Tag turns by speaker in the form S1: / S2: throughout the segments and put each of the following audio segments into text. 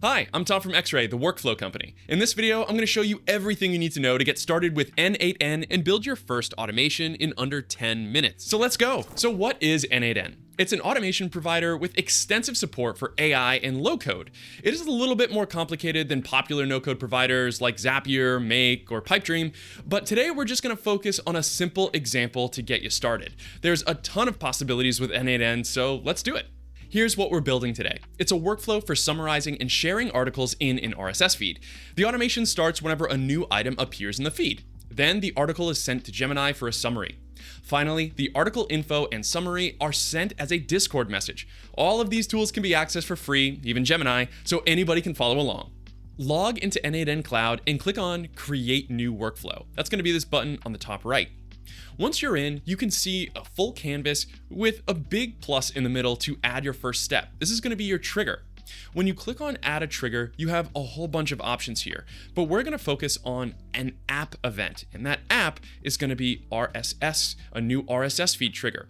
S1: Hi, I'm Tom from XRay, the workflow company. In this video, I'm going to show you everything you need to know to get started with n8n and build your first automation in under 10 minutes. So let's go. So what is n8n? It's an automation provider with extensive support for AI and low-code. It is a little bit more complicated than popular no-code providers like Zapier, Make, or Pipedream, but today we're just going to focus on a simple example to get you started. There's a ton of possibilities with n8n, so let's do it. Here's what we're building today. It's a workflow for summarizing and sharing articles in an RSS feed. The automation starts whenever a new item appears in the feed. Then the article is sent to Gemini for a summary. Finally, the article info and summary are sent as a Discord message. All of these tools can be accessed for free, even Gemini, so anybody can follow along. Log into n8n Cloud and click on Create New Workflow. That's going to be this button on the top right. Once you're in, you can see a full canvas with a big plus in the middle to add your first step. This is going to be your trigger. When you click on Add a Trigger, you have a whole bunch of options here, but we're going to focus on an app event, and that app is going to be RSS, a new RSS feed trigger.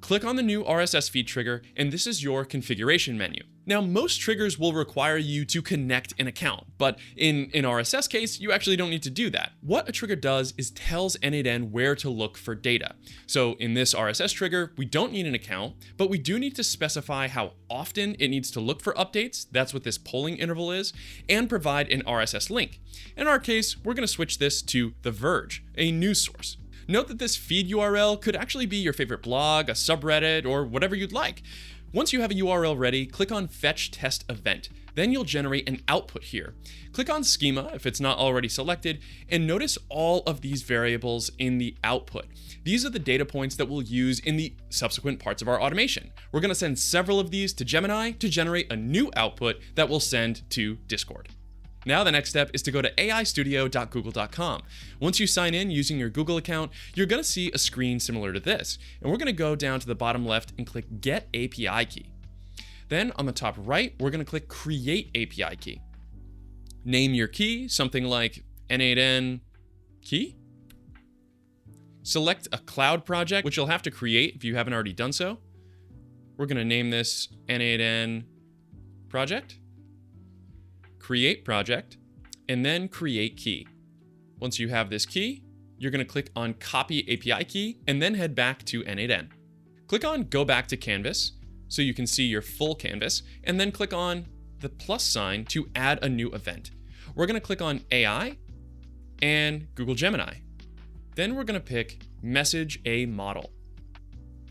S1: Click on the new RSS feed trigger, and this is your configuration menu. Now, most triggers will require you to connect an account, but in an RSS case, you actually don't need to do that. What a trigger does is tells n8n where to look for data. So in this RSS trigger, we don't need an account, but we do need to specify how often it needs to look for updates. That's what this polling interval is, and provide an RSS link. In our case, we're going to switch this to The Verge, a news source. Note that this feed URL could actually be your favorite blog, a subreddit, or whatever you'd like. Once you have a URL ready, click on Fetch Test Event. Then you'll generate an output here. Click on Schema if it's not already selected, and notice all of these variables in the output. These are the data points that we'll use in the subsequent parts of our automation. We're going to send several of these to Gemini to generate a new output that we'll send to Discord. Now the next step is to go to aistudio.google.com. Once you sign in using your Google account, you're going to see a screen similar to this. And we're going to go down to the bottom left and click Get API Key. Then on the top right, we're going to click Create API Key. Name your key, something like n8n key. Select a cloud project, which you'll have to create if you haven't already done so. We're going to name this n8n project. Create project, and then create key. Once you have this key, you're going to click on Copy API Key and then head back to n8n. Click on Go Back to Canvas so you can see your full canvas, and then click on the plus sign to add a new event. We're going to click on AI and Google Gemini. Then we're going to pick Message a Model.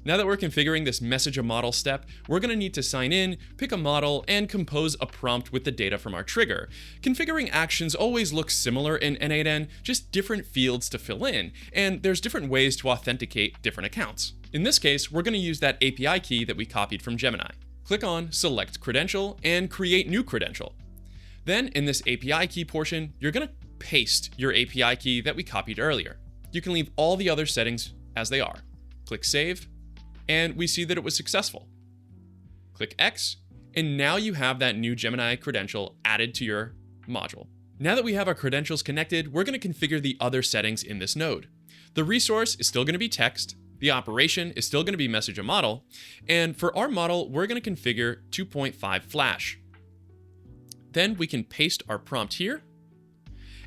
S1: Now that we're configuring this Message a Model step, we're going to need to sign in, pick a model, and compose a prompt with the data from our trigger. Configuring actions always looks similar in n8n, just different fields to fill in, and there's different ways to authenticate different accounts. In this case, we're going to use that API key that we copied from Gemini. Click on Select Credential and Create New Credential. Then in this API key portion, you're going to paste your API key that we copied earlier. You can leave all the other settings as they are. Click Save. And we see that it was successful. Click X, and now you have that new Gemini credential added to your module. Now that we have our credentials connected, we're going to configure the other settings in this node. The resource is still going to be text, the operation is still going to be message a model, and for our model, we're going to configure 2.5 flash. Then we can paste our prompt here,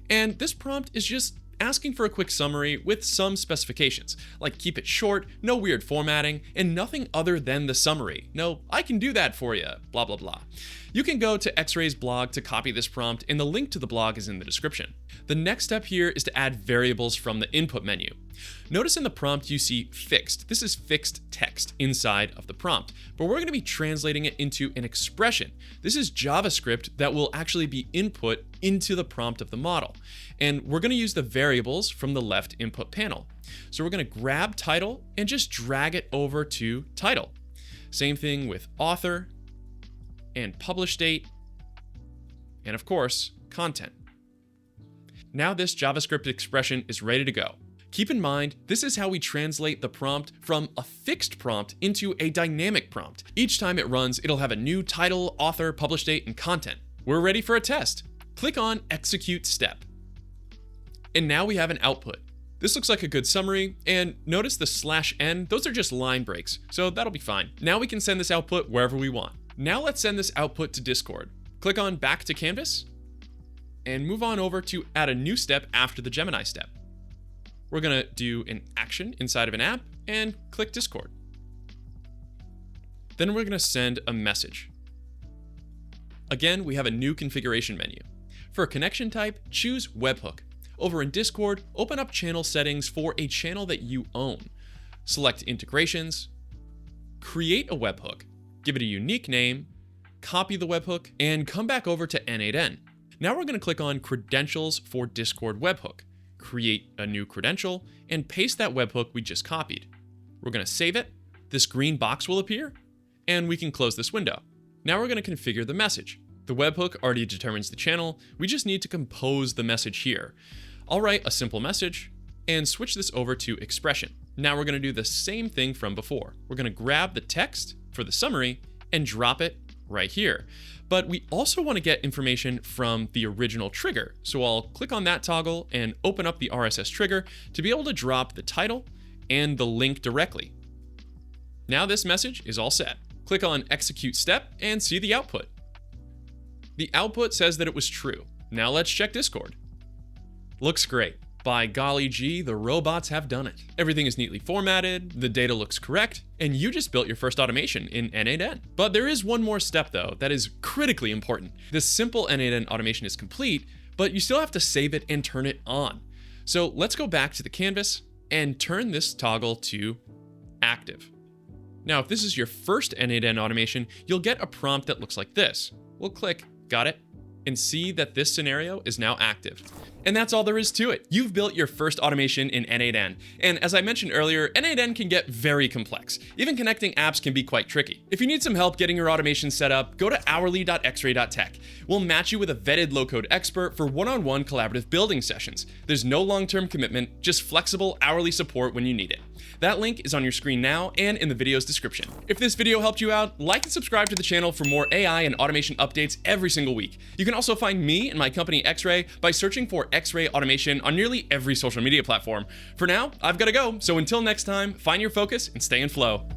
S1: and this prompt is just asking for a quick summary with some specifications, like keep it short, no weird formatting, and nothing other than the summary. No, I can do that for you, blah, blah, blah. You can go to XRay's blog to copy this prompt, and the link to the blog is in the description. The next step here is to add variables from the input menu. Notice in the prompt you see fixed. This is fixed text inside of the prompt, but we're going to be translating it into an expression. This is JavaScript that will actually be input into the prompt of the model. And we're going to use the variables from the left input panel. So we're going to grab title and just drag it over to title. Same thing with author and publish date, and of course, content. Now this JavaScript expression is ready to go. Keep in mind, this is how we translate the prompt from a fixed prompt into a dynamic prompt. Each time it runs, it'll have a new title, author, publish date, and content. We're ready for a test. Click on Execute Step. And now we have an output. This looks like a good summary, and notice the /n, those are just line breaks, so that'll be fine. Now we can send this output wherever we want. Now let's send this output to Discord. Click on Back to Canvas and move on over to add a new step after the Gemini step. We're going to do an action inside of an app and click Discord. Then we're going to send a message. Again, we have a new configuration menu. For a connection type, choose Webhook. Over in Discord, open up channel settings for a channel that you own. Select integrations, create a webhook, give it a unique name, copy the webhook, and come back over to n8n. Now we're going to click on Credentials for Discord Webhook, create a new credential, and paste that webhook we just copied. We're going to save it, this green box will appear, and we can close this window. Now we're going to configure the message. The webhook already determines the channel, we just need to compose the message here. I'll write a simple message and switch this over to expression. Now we're going to do the same thing from before. We're going to grab the text for the summary and drop it right here. But we also want to get information from the original trigger. So I'll click on that toggle and open up the RSS trigger to be able to drop the title and the link directly. Now this message is all set. Click on Execute Step and see the output. The output says that it was true. Now let's check Discord. Looks great. By golly gee, the robots have done it. Everything is neatly formatted, the data looks correct, and you just built your first automation in n8n. But there is one more step though that is critically important. This simple n8n automation is complete, but you still have to save it and turn it on. So let's go back to the canvas and turn this toggle to active. Now, if this is your first n8n automation, you'll get a prompt that looks like this. We'll click Got it, and see that this scenario is now active. And that's all there is to it. You've built your first automation in n8n. And as I mentioned earlier, n8n can get very complex. Even connecting apps can be quite tricky. If you need some help getting your automation set up, go to hourly.xray.tech. We'll match you with a vetted low-code expert for one-on-one collaborative building sessions. There's no long-term commitment, just flexible hourly support when you need it. That link is on your screen now and in the video's description. If this video helped you out, like and subscribe to the channel for more AI and automation updates every single week. You can also find me and my company XRay by searching for XRay Automation on nearly every social media platform. For now, I've got to go, so until next time, find your focus and stay in flow.